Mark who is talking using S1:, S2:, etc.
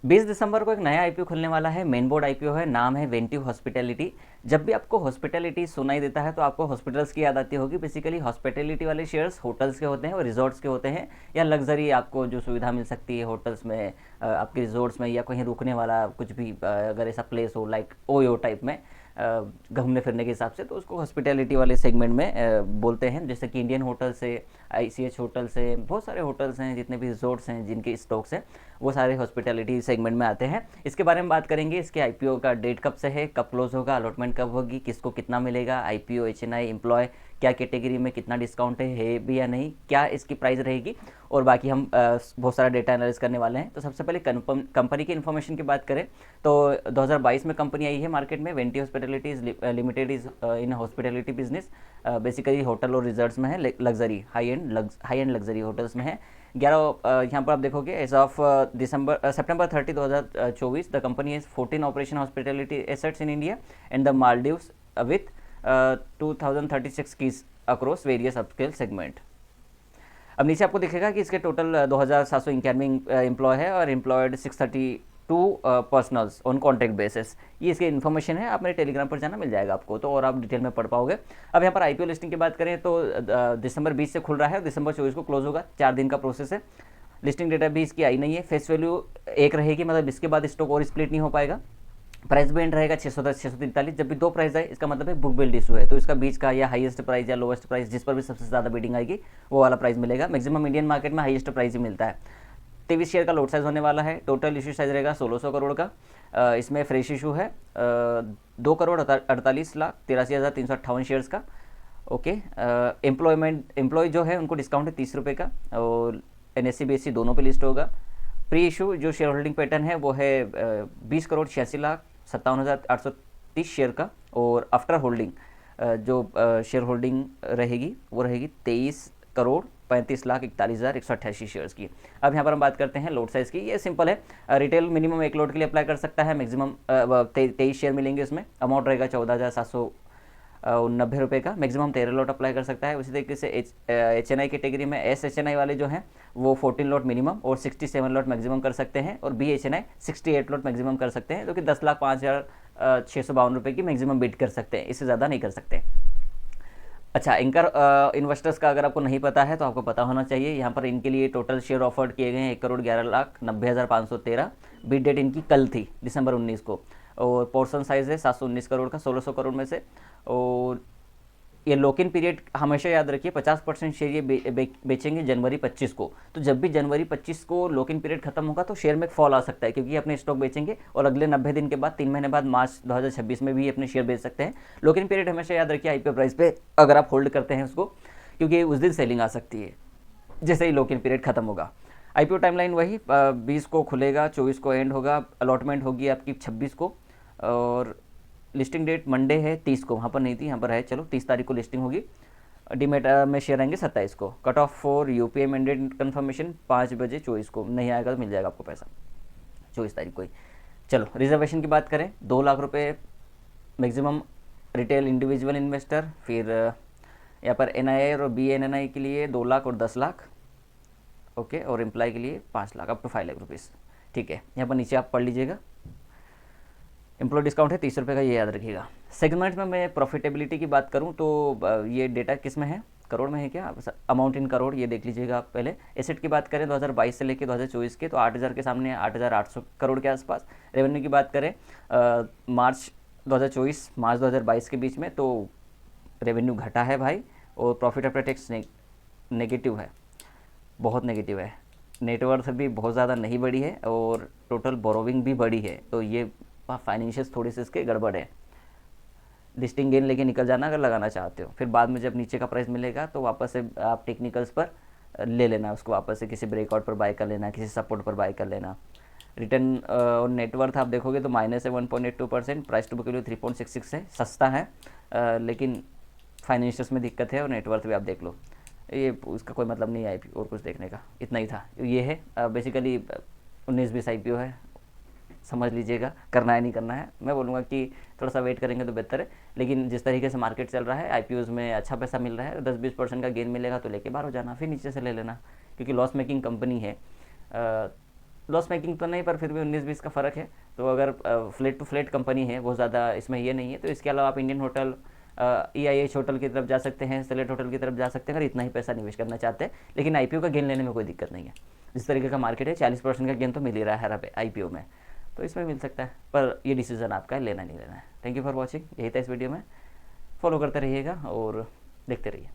S1: 20 दिसंबर को एक नया आईपीओ खुलने वाला है, मेन बोर्ड आईपीओ है, नाम है वेंटिव हॉस्पिटैलिटी। जब भी आपको हॉस्पिटैलिटी सुनाई देता है तो आपको हॉस्पिटल्स की याद आती होगी। बेसिकली हॉस्पिटैलिटी वाले शेयर्स होटल्स के होते हैं और रिजॉर्ट्स के होते हैं, या लग्जरी आपको जो सुविधा मिल सकती है होटल्स में, आपके रिजॉर्ट्स में, या कहीं रुकने वाला कुछ भी, अगर ऐसा प्लेस हो लाइक ओयो टाइप में, घूमने फिरने के हिसाब से, तो उसको हॉस्पिटैलिटी वाले सेगमेंट में बोलते हैं। जैसे कि इंडियन होटल्स है, आईसीएच होटल्स है, बहुत सारे होटल्स हैं, जितने भी रिजॉर्ट्स हैं जिनके स्टॉक्स हैं वो सारे हॉस्पिटैलिटी सेगमेंट में आते हैं। इसके बारे में बात करेंगे। इसके आईपीओ का डेट कब से है, कब क्लोज होगा, अलॉटमेंट कब होगी, किसको कितना मिलेगा, आईपीओ एचएनआई एम्प्लॉय क्या कैटेगरी में कितना डिस्काउंट है भी या नहीं, क्या इसकी प्राइस रहेगी, और बाकी हम बहुत सारा डेटा एनालिस करने वाले हैं। तो सबसे पहले कंपनी की इन्फॉर्मेशन की बात करें तो 2022 में कंपनी आई है मार्केट में। Ventive hospitality limited is in hospitality business, basically hotel और रिजॉर्ट्स में है, luxury high end luxury hotels में है। 11 यहाँ पर आप देखोगे as of September 30 2024 the company has 14 operation hospitality assets in India and the Maldives with 2036 keys across various upscale segment. अब नीचे आपको दिखेगा कि इसके टोटल 2791 एम्प्लॉय है और employed 632 personals on contract basis. ये इसकी इन्फॉर्मेशन है, आप मेरे टेलीग्राम पर जाना, मिल जाएगा आपको तो, और आप डिटेल में पढ़ पाओगे। अब यहाँ पर आईपीओ लिस्टिंग की बात करें तो दिसंबर 20 से खुल रहा है, दिसंबर 24 को क्लोज होगा, 4 दिन का प्रोसेस है। लिस्टिंग डेटा भी इसकी आई नहीं है। फेस वैल्यू 1 रहेगी, मतलब इसके बाद स्टॉक और स्प्लिट नहीं हो पाएगा। प्राइस बैंड रहेगा 610 643। जब भी 2 प्राइस आए इसका मतलब है बुक बिल्ड इशू है, तो इसका बीच का या हाईएस्ट प्राइस या लोएस्ट प्राइस, जिस पर भी सबसे ज़्यादा बिडिंग आएगी वो वाला प्राइस मिलेगा। मैक्सिमम इंडियन मार्केट में हाईएस्ट प्राइस ही मिलता है। 23 शेयर का लोट साइज होने वाला है। टोटल इशू साइज रहेगा 1600 करोड़ का। इसमें फ्रेश इशू है 2,48,83,358 शेयर्स का। ओके, एम्प्लॉय जो है उनको डिस्काउंट है 30 रुपये का, और एनएससी बीएससी दोनों पे लिस्ट होगा। प्री इशू जो शेयर होल्डिंग पैटर्न है वो है 20,86,57,830 शेयर का, और आफ्टर होल्डिंग जो शेयर होल्डिंग रहेगी वो रहेगी 23,35,41,188 शेयर्स की। अब यहाँ पर हम बात करते हैं लोट साइज़ की। ये सिंपल है, रिटेल मिनिमम 1 लोट के लिए अप्लाई कर सकता है, मैक्सिमम 23 शेयर मिलेंगे उसमें। अमाउंट रहेगा 14,790 रुपये का। मैक्सिमम 13 लोट अप्लाई कर सकता है। उसी तरीके से एचएनआई कैटेगरी में SHNI वाले जो हैं वो 14 लोट मिनिमम और 67 लोट मैक्सिमम कर सकते हैं, और BHNI 68 लोट मैक्सिमम कर सकते हैं, जो कि 10,05,652 रुपये की मैक्सिमम बिड कर सकते हैं, इससे ज़्यादा नहीं कर सकते। अच्छा, इनकर इन्वेस्टर्स का अगर आपको नहीं पता है तो आपको पता होना चाहिए। यहाँ पर इनके लिए टोटल शेयर ऑफर्ड किए गए हैं 1,11,90,513। बिड डेट इनकी कल थी, दिसंबर 19 को, और पोर्शन साइज़ है 719 करोड़ का 1600 करोड़ में से। और ये लॉक इन पीरियड हमेशा याद रखिए, 50% शेयर ये बेचेंगे जनवरी 25 को। तो जब भी जनवरी 25 को लॉक इन पीरियड खत्म होगा तो शेयर में फॉल आ सकता है, क्योंकि ये अपने स्टॉक बेचेंगे, और अगले 90 दिन के बाद 3 महीने बाद मार्च 2026 में भी अपने शेयर बेच सकते हैं। लॉक इन पीरियड हमेशा याद रखिए आईपीओ प्राइस पे अगर आप होल्ड करते हैं उसको, क्योंकि उस दिन सेलिंग आ सकती है जैसे ही लॉक इन पीरियड खत्म होगा। आईपीओ टाइमलाइन वही 20 को खुलेगा, 24 को एंड होगा, अलॉटमेंट होगी आपकी 26 को, और लिस्टिंग डेट मंडे है 30 को, वहाँ पर नहीं थी, यहाँ पर है, चलो 30 तारीख को लिस्टिंग होगी। डीमेट में शेयर आएंगे 27 को। Cut off for UPI mandate confirmation 5 बजे 24 को, नहीं आएगा तो मिल जाएगा आपको पैसा 24 तारीख को ही। चलो रिजर्वेशन की बात करें, 2 लाख रुपये मैक्सिमम रिटेल इंडिविजुअल इन्वेस्टर, फिर यहाँ पर NII और BNNI के लिए 2 लाख और 10 लाख, ओके, और एम्प्लॉय के लिए 5 lakh, up to 5 lakh rupees, ठीक है। यहाँ पर नीचे आप पढ़ लीजिएगा। एम्प्लॉय डिस्काउंट है 30 रुपये का, ये याद रखिएगा। सेगमेंट में मैं प्रॉफिटेबिलिटी की बात करूँ तो ये डेटा किस में है, करोड़ में है क्या, अमाउंट इन करोड़, ये देख लीजिएगा आप पहले। एसेट की बात करें 2022 से लेकर 2024 के, तो 8,000 के सामने 8,800 करोड़ के आसपास। रेवेन्यू की बात करें मार्च 2024 मार्च 2022 के बीच में, तो रेवेन्यू घटा है भाई, और प्रॉफिट आफ्टर टैक्स नेगेटिव है, बहुत नेगेटिव है। नेटवर्थ भी बहुत ज़्यादा नहीं बढ़ी है, और टोटल बोरोविंग भी बढ़ी है, तो ये फाइनेंशियल्स थोड़े से इसके गड़बड़ है। लिस्टिंग गेन लेके निकल जाना अगर लगाना चाहते हो, फिर बाद में जब नीचे का प्राइस मिलेगा तो वापस से आप टेक्निकल्स पर ले लेना उसको, वापस से किसी ब्रेकआउट पर बाय कर लेना, किसी सपोर्ट पर बाय कर लेना। रिटर्न और नेटवर्थ आप देखोगे तो माइनस है 1.82%, प्राइस टू बुक वैल्यू 3.66 है, सस्ता है, लेकिन फाइनेंशियल्स में दिक्कत है, और नेटवर्थ भी आप देख लो, ये उसका कोई मतलब नहीं है और कुछ देखने का, इतना ही था। ये है बेसिकली 19-20 IPO है, समझ लीजिएगा, करना है नहीं करना है। मैं बोलूँगा कि थोड़ा सा वेट करेंगे तो बेहतर है, लेकिन जिस तरीके से मार्केट चल रहा है आईपीओज़ में अच्छा पैसा मिल रहा है, 10-20% का गेन मिलेगा तो लेके बाहर हो जाना, फिर नीचे से ले लेना, क्योंकि लॉस मेकिंग कंपनी है। लॉस मेकिंग तो नहीं, पर फिर भी 19-20 का फ़र्क है। तो अगर फ्लैट टू फ्लैट कंपनी है, बहुत ज़्यादा इसमें ये नहीं है। तो इसके अलावा आप इंडियन होटल, EIH होटल की तरफ जा सकते हैं, सेलेक्ट होटल की तरफ जा सकते हैं, अगर इतना ही पैसा निवेश करना चाहते हैं। लेकिन IPO का गेन लेने में कोई दिक्कत नहीं है। जिस तरीके का मार्केट है, 40% का गेन तो मिल ही रहा है हर IPO में, तो इसमें मिल सकता है। पर ये डिसीजन आपका है, लेना नहीं लेना है। Thank you for watching. यही था इस वीडियो में। फॉलो करते रहिएगा और देखते रहिए।